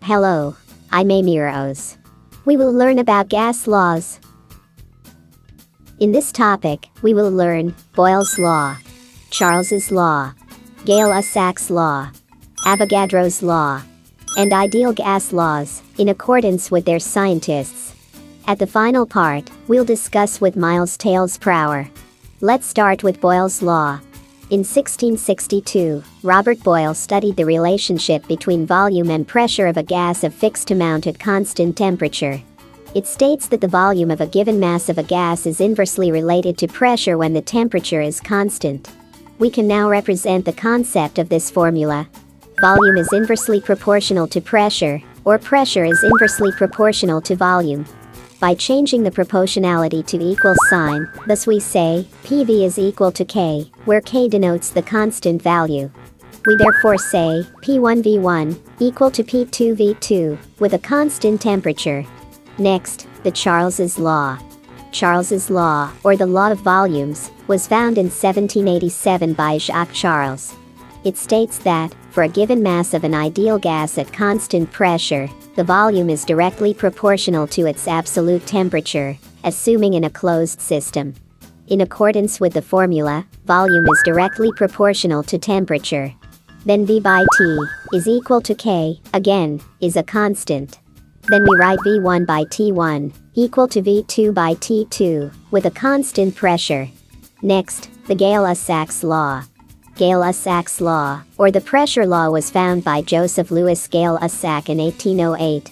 Hello, I'm Amiros. We will learn about gas laws. In this topic, we will learn Boyles Law, Charles's Law, Gay-Lussac's Law, Avogadro's Law, and ideal gas laws, in accordance with their scientists. At the final part, we'll discuss with Miles Tails per hour. Let's start with Boyles' Law. In 1662, Robert Boyle studied the relationship between volume and pressure of a gas of fixed amount at constant temperature. It states that the volume of a given mass of a gas is inversely related to pressure when the temperature is constant. We can now represent the concept of this formula. Volume is inversely proportional to pressure, or pressure is inversely proportional to volume. By changing the proportionality to equal sign, thus we say, PV is equal to K, where K denotes the constant value. We therefore say, P1V1 equal to P2V2, with a constant temperature. Next, the Charles's Law. Charles's Law, or the Law of Volumes, was found in 1787 by Jacques Charles. It states that, for a given mass of an ideal gas at constant pressure, the volume is directly proportional to its absolute temperature, assuming in a closed system. In accordance with the formula, volume is directly proportional to temperature. Then V by T is equal to K, again, is a constant. Then we write V1 by T1 equal to V2 by T2, with a constant pressure. Next, the Gay-Lussac's Law. Gay-Lussac's Law, or the pressure law, was found by Joseph Louis Gay-Lussac in 1808.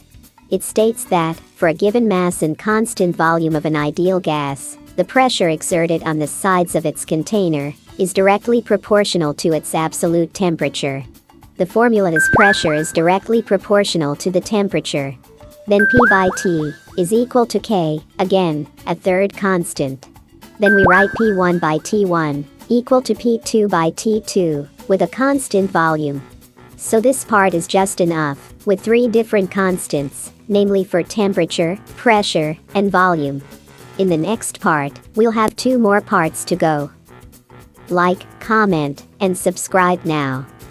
It states that, for a given mass and constant volume of an ideal gas, the pressure exerted on the sides of its container is directly proportional to its absolute temperature. The formula is pressure is directly proportional to the temperature. Then P by T is equal to K, again, a third constant. Then we write P1 by T1 equal to P2 by T2, with a constant volume. So this part is just enough, with three different constants, namely for temperature, pressure, and volume. In the next part, we'll have two more parts to go. Like, comment, and subscribe now.